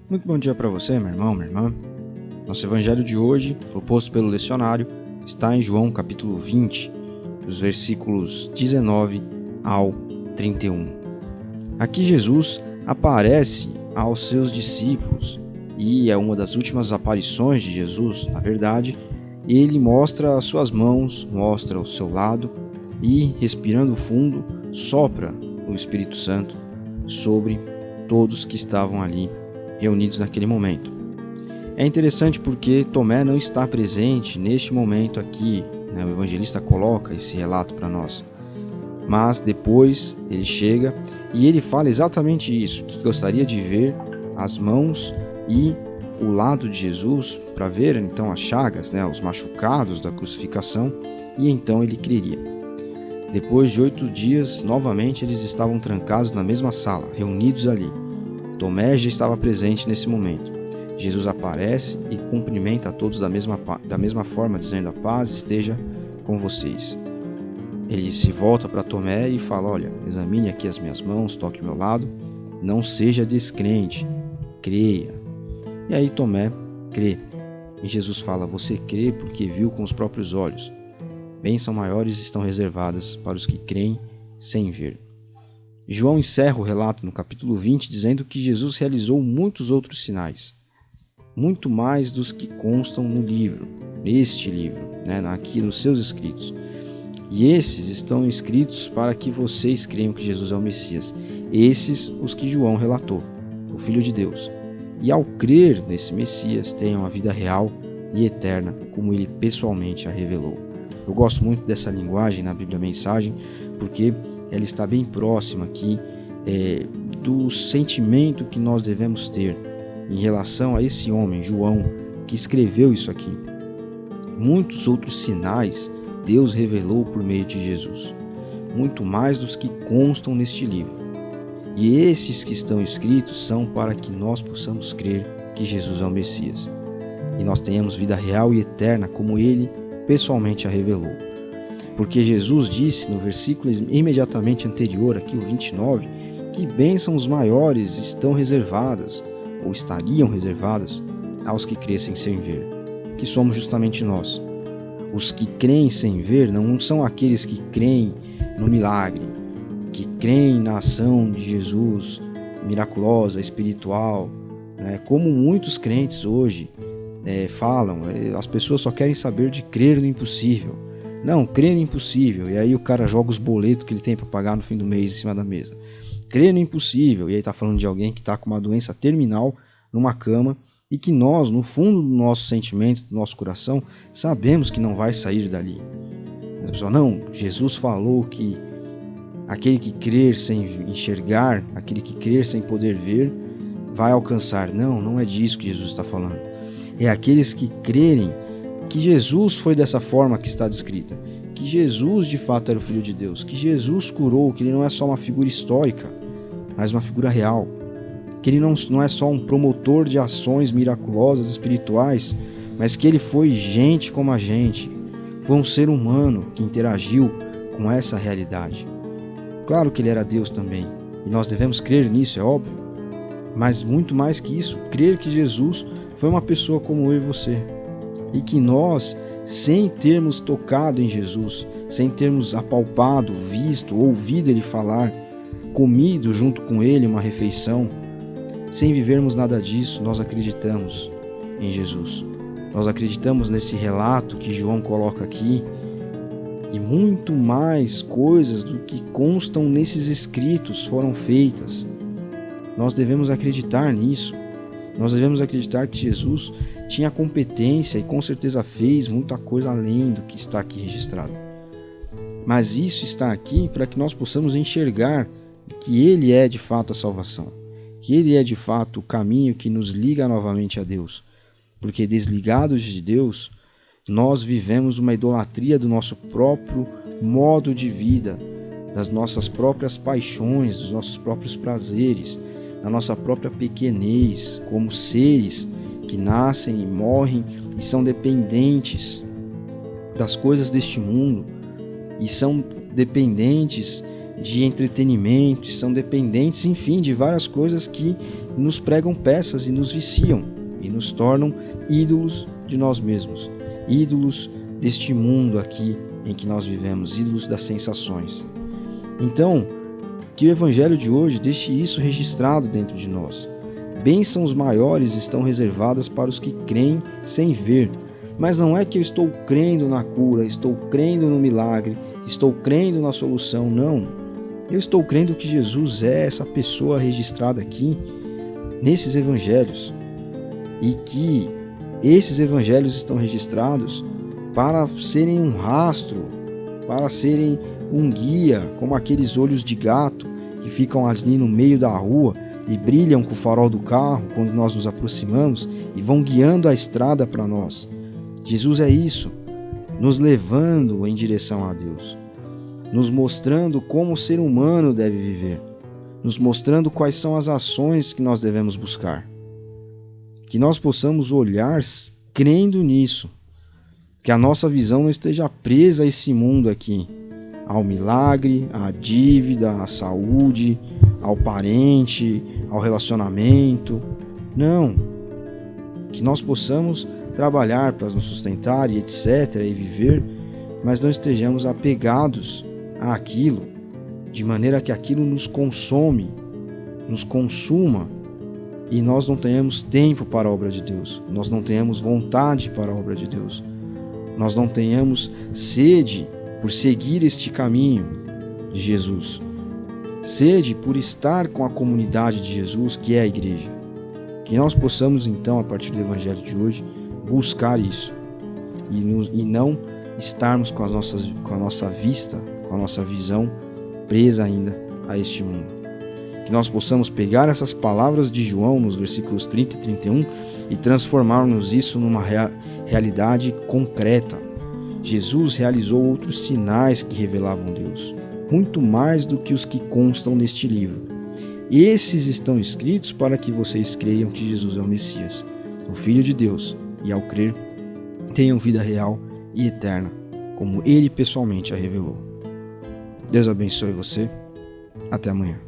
Muito bom dia para você, meu irmão, minha irmã. Nosso evangelho de hoje, proposto pelo lecionário, está em João capítulo 20, dos versículos 19 ao 31. Aqui Jesus aparece aos seus discípulos e é uma das últimas aparições de Jesus, na verdade. Ele mostra as suas mãos, mostra o seu lado e, respirando fundo, sopra o Espírito Santo sobre todos que estavam ali reunidos naquele momento. É interessante porque Tomé não está presente neste momento aqui, né? O evangelista coloca esse relato para nós. Mas depois ele chega e ele fala exatamente isso, que gostaria de ver as mãos e o lado de Jesus para ver então as chagas, né? Os machucados da crucificação, e então ele creria. Depois de 8 dias, novamente eles estavam trancados na mesma sala, reunidos ali. Tomé já estava presente nesse momento. Jesus aparece e cumprimenta a todos da mesma forma, dizendo: a paz esteja com vocês. Ele se volta para Tomé e fala: olha, examine aqui as minhas mãos, toque o meu lado, não seja descrente, creia. E aí Tomé crê. E Jesus fala: você crê porque viu com os próprios olhos. Bênçãos maiores estão reservadas para os que creem sem ver. João encerra o relato no capítulo 20 dizendo que Jesus realizou muitos outros sinais, muito mais dos que constam no livro, neste livro, né, aqui nos seus escritos. E esses estão escritos para que vocês creiam que Jesus é o Messias. Esses os que João relatou, o Filho de Deus. E ao crer nesse Messias, tenham a vida real e eterna, como ele pessoalmente a revelou. Eu gosto muito dessa linguagem na Bíblia Mensagem, porque ela está bem próxima aqui do sentimento que nós devemos ter em relação a esse homem, João, que escreveu isso aqui. Muitos outros sinais Deus revelou por meio de Jesus, muito mais dos que constam neste livro. E esses que estão escritos são para que nós possamos crer que Jesus é o Messias, e nós tenhamos vida real e eterna como ele pessoalmente a revelou. Porque Jesus disse no versículo imediatamente anterior, aqui o 29, que bênçãos maiores estão reservadas, ou estariam reservadas, aos que crescem sem ver, que somos justamente nós. Os que creem sem ver não são aqueles que creem no milagre, que creem na ação de Jesus miraculosa, espiritual, né? Como muitos crentes hoje falam, as pessoas só querem saber de crer no impossível. Não, crer no impossível, e aí o cara joga os boletos que ele tem para pagar no fim do mês em cima da mesa. Crer no impossível, e aí está falando de alguém que está com uma doença terminal numa cama e que nós, no fundo do nosso sentimento, do nosso coração, sabemos que não vai sair dali. A pessoa, não, Jesus falou que aquele que crer sem enxergar, aquele que crer sem poder ver, vai alcançar. Não, não é disso que Jesus está falando. É aqueles que crerem que Jesus foi dessa forma que está descrita, que Jesus de fato era o Filho de Deus, que Jesus curou, que ele não é só uma figura histórica, mas uma figura real, que ele não é só um promotor de ações miraculosas espirituais, mas que ele foi gente como a gente, foi um ser humano que interagiu com essa realidade. Claro que ele era Deus também, e nós devemos crer nisso, é óbvio, mas muito mais que isso, crer que Jesus foi uma pessoa como eu e você, e que nós, sem termos tocado em Jesus, sem termos apalpado, visto, ouvido ele falar, comido junto com ele uma refeição, sem vivermos nada disso, nós acreditamos em Jesus. Nós acreditamos nesse relato que João coloca aqui, e muito mais coisas do que constam nesses escritos foram feitas. Nós devemos acreditar nisso. Nós devemos acreditar que Jesus tinha competência e com certeza fez muita coisa além do que está aqui registrado. Mas isso está aqui para que nós possamos enxergar que ele é de fato a salvação, que ele é de fato o caminho que nos liga novamente a Deus. Porque desligados de Deus, nós vivemos uma idolatria do nosso próprio modo de vida, das nossas próprias paixões, dos nossos próprios prazeres, da nossa própria pequenez, como seres que nascem e morrem e são dependentes das coisas deste mundo, e são dependentes de entretenimento, e são dependentes, enfim, de várias coisas que nos pregam peças e nos viciam e nos tornam ídolos de nós mesmos, ídolos deste mundo aqui em que nós vivemos, ídolos das sensações. Então, que o Evangelho de hoje deixe isso registrado dentro de nós. Bênçãos maiores estão reservadas para os que creem sem ver. Mas não é que eu estou crendo na cura, estou crendo no milagre, estou crendo na solução, não. Eu estou crendo que Jesus é essa pessoa registrada aqui nesses evangelhos e que esses evangelhos estão registrados para serem um rastro, para serem um guia, como aqueles olhos de gato que ficam ali no meio da rua e brilham com o farol do carro quando nós nos aproximamos e vão guiando a estrada para nós. Jesus é isso, nos levando em direção a Deus, nos mostrando como o ser humano deve viver, nos mostrando quais são as ações que nós devemos buscar. Que nós possamos olhar crendo nisso, que a nossa visão não esteja presa a esse mundo aqui, ao milagre, à dívida, à saúde, ao parente, ao relacionamento. Não, que nós possamos trabalhar para nos sustentar e etc. e viver, mas não estejamos apegados àquilo, de maneira que aquilo nos consome, nos consuma e nós não tenhamos tempo para a obra de Deus, nós não tenhamos vontade para a obra de Deus, nós não tenhamos sede por seguir este caminho de Jesus, sede por estar com a comunidade de Jesus, que é a igreja. Que nós possamos então, a partir do Evangelho de hoje, buscar isso e não estarmos com a nossa vista, com a nossa visão presa ainda a este mundo. Que nós possamos pegar essas palavras de João nos versículos 30 e 31 e transformarmos isso numa realidade concreta. Jesus realizou outros sinais que revelavam Deus, muito mais do que os que constam neste livro. Esses estão escritos para que vocês creiam que Jesus é o Messias, o Filho de Deus, e ao crer, tenham vida real e eterna, como Ele pessoalmente a revelou. Deus abençoe você. Até amanhã.